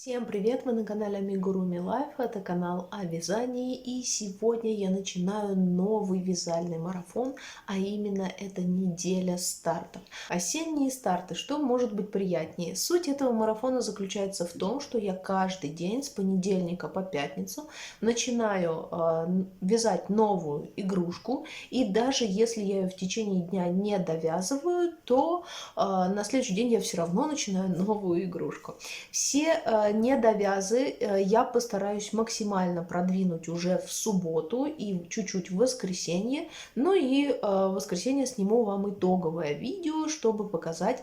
Всем привет! Вы на канале Amigurumi Life, это канал о вязании, и сегодня я начинаю новый вязальный марафон, а именно это неделя стартов. Осенние старты, что может быть приятнее? Суть этого марафона заключается в том, что я каждый день с понедельника по пятницу начинаю вязать новую игрушку, и даже если я ее в течение дня не довязываю, то на следующий день я все равно начинаю новую игрушку. Все недовязы я постараюсь максимально продвинуть уже в субботу и чуть-чуть в воскресенье. Ну и в воскресенье сниму вам итоговое видео, чтобы показать,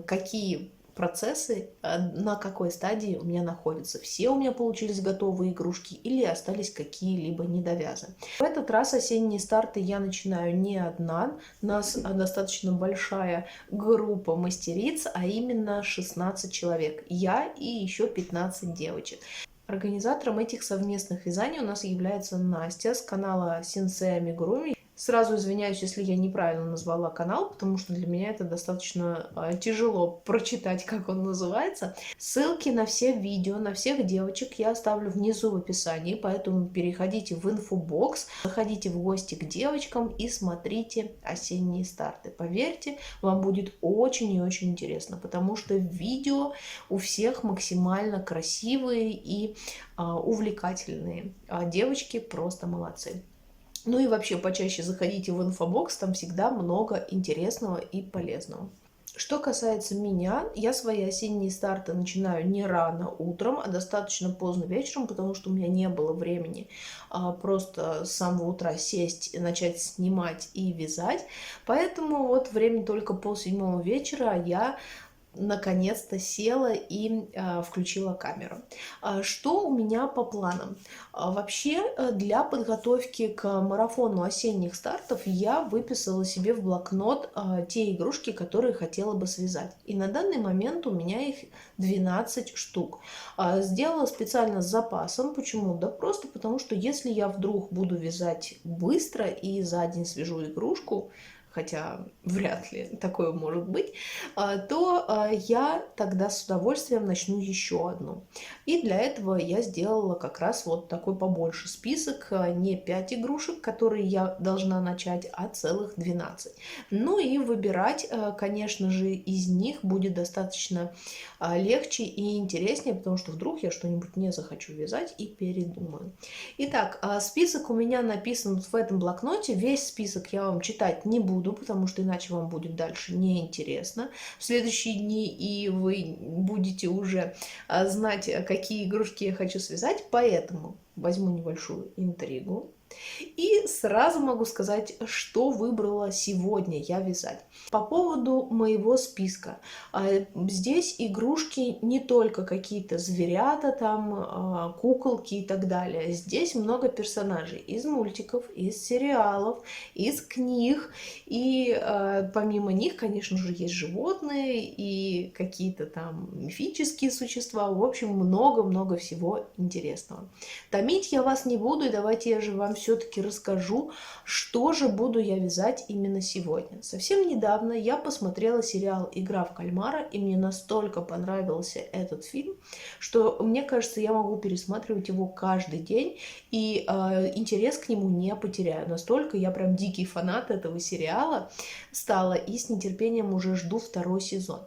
какие процессы на какой стадии у меня находятся. Все у меня получились готовые игрушки или остались какие-либо недовязы. В этот раз осенние старты я начинаю не одна. У нас достаточно большая группа мастериц, а именно 16 человек. Я и еще 15 девочек. Организатором этих совместных вязаний у нас является Настя с канала Sensei Amigurumi. Сразу извиняюсь, если я неправильно назвала канал, потому что для меня это достаточно тяжело прочитать, как он называется. Ссылки на все видео, на всех девочек я оставлю внизу в описании, поэтому переходите в инфобокс, заходите в гости к девочкам и смотрите осенние старты. Поверьте, вам будет очень и очень интересно, потому что видео у всех максимально красивые и увлекательные. Девочки просто молодцы. Ну и вообще почаще заходите в инфобокс, там всегда много интересного и полезного. Что касается меня, я свои осенние старты начинаю не рано утром, а достаточно поздно вечером, потому что у меня не было времени просто с самого утра сесть и начать снимать и вязать. Поэтому вот время только пол-7 вечера я наконец-то села и включила камеру. Что у меня по планам? Вообще, для подготовки к марафону осенних стартов я выписала себе в блокнот те игрушки, которые хотела бы связать. И на данный момент у меня их 12 штук. Сделала специально с запасом. Почему? Да просто потому, что если я вдруг буду вязать быстро и за день свяжу игрушку, хотя вряд ли такое может быть, то я тогда с удовольствием начну еще одну. И для этого я сделала как раз вот такой побольше список, не 5 игрушек, которые я должна начать, а целых 12. Ну и выбирать, конечно же, из них будет достаточно легче и интереснее, потому что вдруг я что-нибудь не захочу вязать и передумаю. Итак, список у меня написан в этом блокноте. Весь список я вам читать не буду, потому что иначе вам будет дальше неинтересно в следующие дни, и вы будете уже знать, какие игрушки я хочу связать. Поэтому возьму небольшую интригу. И сразу могу сказать, что выбрала сегодня я вязать. По поводу моего списка. Здесь игрушки не только какие-то зверята, там, куколки и так далее. Здесь много персонажей из мультиков, из сериалов, из книг. И помимо них, конечно же, есть животные и какие-то там мифические существа. В общем, много-много всего интересного. Томить я вас не буду, и давайте я же вам все-таки расскажу, что же буду я вязать именно сегодня. Совсем недавно я посмотрела сериал «Игра в кальмара», и мне настолько понравился этот фильм, что, мне кажется, я могу пересматривать его каждый день, и интерес к нему не потеряю. Настолько я прям дикий фанат этого сериала стала, и с нетерпением уже жду второй сезон.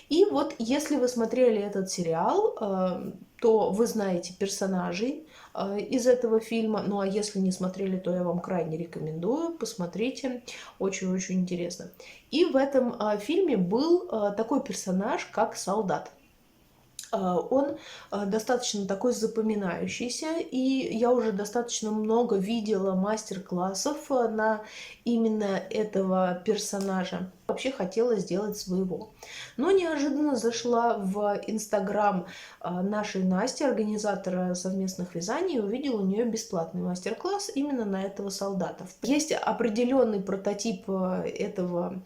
И вот, если вы смотрели этот сериал, то вы знаете персонажей из этого фильма. Ну а если не смотрели, то я вам крайне рекомендую. Посмотрите, очень-очень интересно. И в этом фильме был такой персонаж, как солдат. Он достаточно такой запоминающийся, и я уже достаточно много видела мастер-классов на именно этого персонажа. Вообще хотела сделать своего. Но неожиданно зашла в Инстаграм нашей Насти, организатора совместных вязаний, и увидела у нее бесплатный мастер-класс именно на этого солдата. Есть определенный прототип этого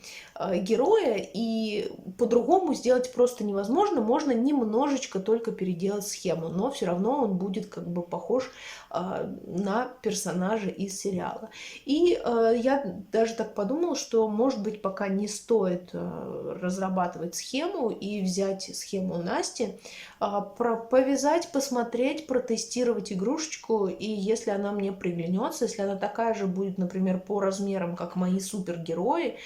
героя, и по-другому сделать просто невозможно. Можно немножечко только переделать схему, но все равно он будет как бы похож на персонажа из сериала. И я даже так подумала, что, может быть, пока не стоит разрабатывать схему и взять схему Насти, повязать, посмотреть, протестировать игрушечку, и если она мне приглянется, если она такая же будет, например, по размерам, как мои супергерои,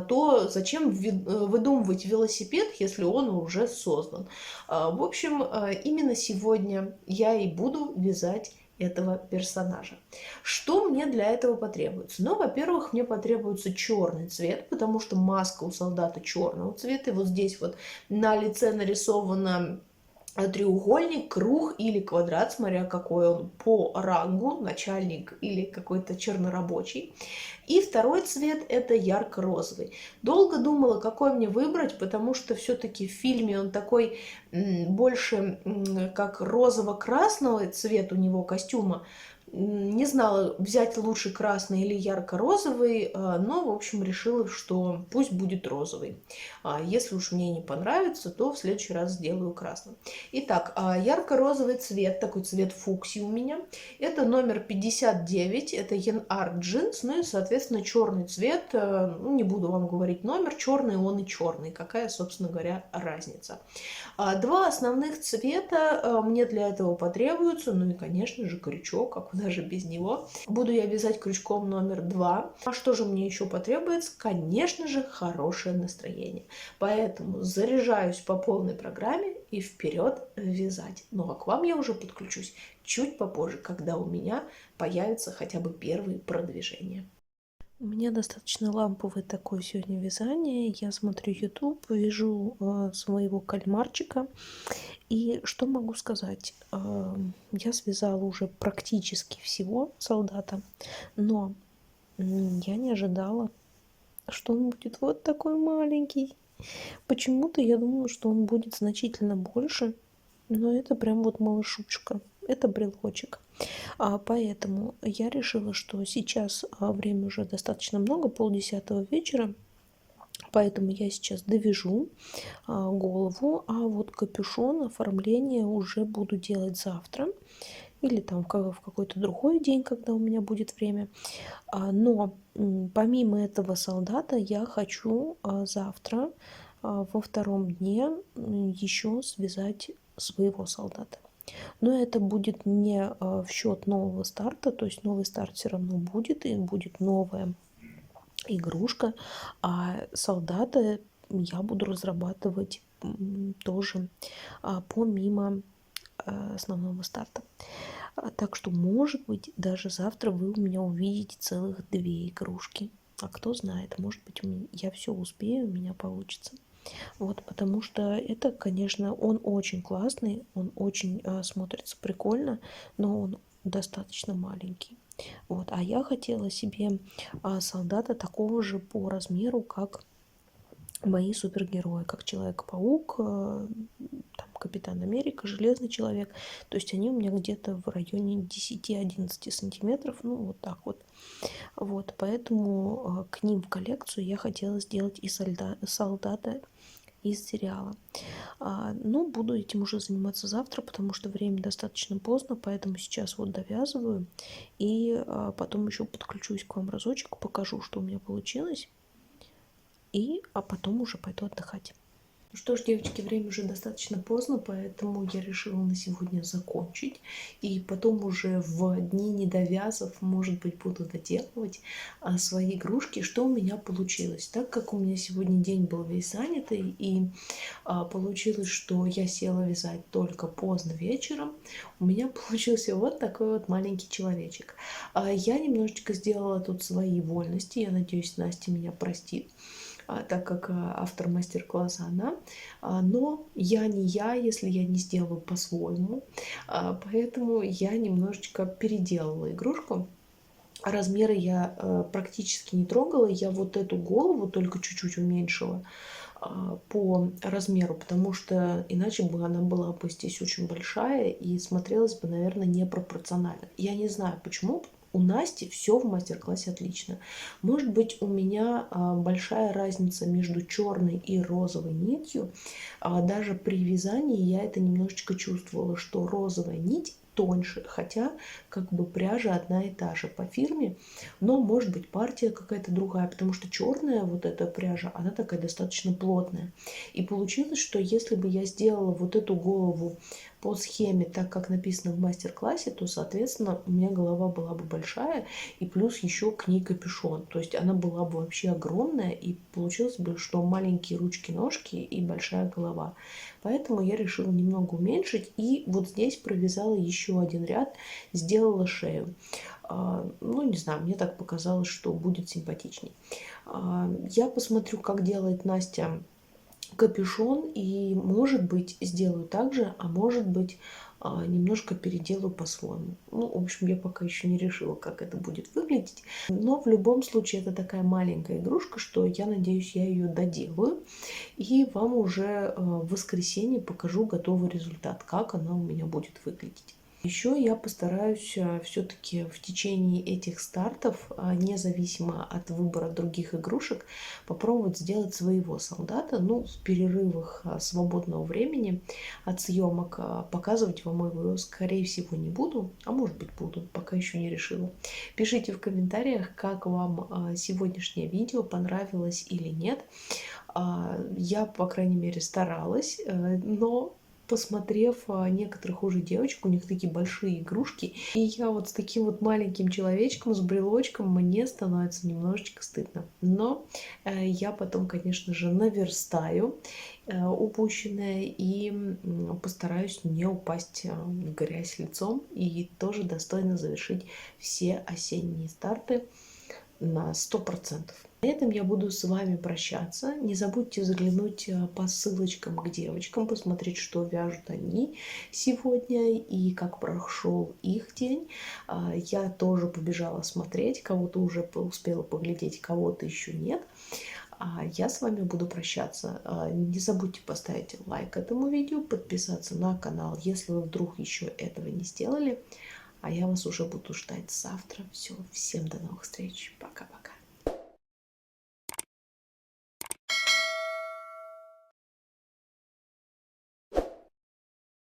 то зачем выдумывать велосипед, если он уже создан? В общем, именно сегодня я и буду вязать этого персонажа. Что мне для этого потребуется? Ну, во-первых, мне потребуется черный цвет, потому что маска у солдата черного цвета. И вот здесь вот на лице нарисовано треугольник, круг или квадрат, смотря какой он по рангу, начальник или какой-то чернорабочий. И второй цвет это ярко-розовый. Долго думала, какой мне выбрать, потому что все-таки в фильме он такой больше как розово-красного цвет у него костюма. Не знала, взять лучше красный или ярко-розовый, но, в общем, решила, что пусть будет розовый. Если уж мне не понравится, то в следующий раз сделаю красным. Итак, ярко-розовый цвет, такой цвет фуксии у меня. Это номер 59, это Янар джинс, ну и, соответственно, черный цвет. Ну, не буду вам говорить номер, черный он и черный. Какая, собственно говоря, разница? Два основных цвета мне для этого потребуются, ну и, конечно же, крючок, а куда же без него. Буду я вязать крючком номер 2. А что же мне еще потребуется? Конечно же, хорошее настроение. Поэтому заряжаюсь по полной программе и вперед вязать. Ну а к вам я уже подключусь чуть попозже, когда у меня появятся хотя бы первые продвижения. У меня достаточно ламповое такое сегодня вязание. Я смотрю YouTube, вяжу своего кальмарчика. И что могу сказать? Я связала уже практически всего солдата, но я не ожидала, что он будет вот такой маленький. Почему-то я думала, что он будет значительно больше, но это прям вот малышучка. Это брелочек. Поэтому я решила, что сейчас время уже достаточно много, 9:30 вечера. Поэтому я сейчас довяжу голову, а вот капюшон, оформление уже буду делать завтра. Или там в какой-то другой день, когда у меня будет время. Но помимо этого солдата я хочу завтра во втором дне еще связать своего солдата. Но это будет не в счет нового старта, то есть новый старт все равно будет, и будет новая игрушка, а солдата я буду разрабатывать тоже помимо основного старта. Так что, может быть, даже завтра вы у меня увидите целых 2 игрушки. А кто знает, может быть, я все успею, у меня получится. Вот, потому что это, конечно, он очень классный, он очень смотрится прикольно, но он достаточно маленький. Вот, а я хотела себе солдата такого же по размеру, как мои супергерои, как Человек-паук, там, Капитан Америка, Железный человек. То есть они у меня где-то в районе 10-11 сантиметров, ну вот так вот. Вот, поэтому к ним в коллекцию я хотела сделать и солдата из сериала. Ну, буду этим уже заниматься завтра, потому что время достаточно поздно, поэтому сейчас вот довязываю. И потом еще подключусь к вам разочек, покажу, что у меня получилось. А потом уже пойду отдыхать. Ну что ж, девочки, время уже достаточно поздно, поэтому я решила на сегодня закончить. И потом уже в дни недовязов, может быть, буду доделывать свои игрушки, что у меня получилось. Так как у меня сегодня день был весь занятый, и получилось, что я села вязать только поздно вечером, у меня получился вот такой вот маленький человечек. Я немножечко сделала тут свои вольности, я надеюсь, Настя меня простит, так как автор мастер-класса она, но я не я, если я не сделаю по-своему, поэтому я немножечко переделала игрушку. Размеры я практически не трогала, я вот эту голову только чуть-чуть уменьшила по размеру, потому что иначе бы она была бы здесь очень большая и смотрелась бы, наверное, непропорционально. Я не знаю почему. У Насти все в мастер-классе отлично. Может быть, у меня большая разница между черной и розовой нитью. Даже при вязании я это немножечко чувствовала, что розовая нить тоньше, хотя как бы пряжа одна и та же по фирме, но может быть партия какая-то другая, потому что черная вот эта пряжа, она такая достаточно плотная. И получилось, что если бы я сделала вот эту голову по схеме, так как написано в мастер-классе, то, соответственно, у меня голова была бы большая, и плюс еще к ней капюшон. То есть она была бы вообще огромная, и получилось бы, что маленькие ручки-ножки и большая голова. Поэтому я решила немного уменьшить, и вот здесь провязала еще один ряд, сделала шею. Ну, не знаю, мне так показалось, что будет симпатичней. Я посмотрю, как делает Настя капюшон, и, может быть, сделаю так же, а может быть, немножко переделаю по-своему. Ну, в общем, я пока еще не решила, как это будет выглядеть. Но в любом случае это такая маленькая игрушка, что я надеюсь, я ее доделаю. И вам уже в воскресенье покажу готовый результат, как она у меня будет выглядеть. Еще я постараюсь все-таки в течение этих стартов, независимо от выбора других игрушек, попробовать сделать своего солдата. Ну, в перерывах свободного времени от съемок показывать вам его, скорее всего, не буду, а может быть буду, пока еще не решила. Пишите в комментариях, как вам сегодняшнее видео, понравилось или нет. Я, по крайней мере, старалась, но посмотрев некоторых уже девочек, у них такие большие игрушки, и я вот с таким вот маленьким человечком, с брелочком, мне становится немножечко стыдно. Но я потом, конечно же, наверстаю упущенное и постараюсь не упасть в грязь лицом и тоже достойно завершить все осенние старты на 100%. На этом я буду с вами прощаться. Не забудьте заглянуть по ссылочкам к девочкам, посмотреть, что вяжут они сегодня и как прошел их день. Я тоже побежала смотреть, кого-то уже успела поглядеть, кого-то еще нет. Я с вами буду прощаться. Не забудьте поставить лайк этому видео, подписаться на канал, если вы вдруг еще этого не сделали. А я вас уже буду ждать завтра. Все, всем до новых встреч. Пока-пока.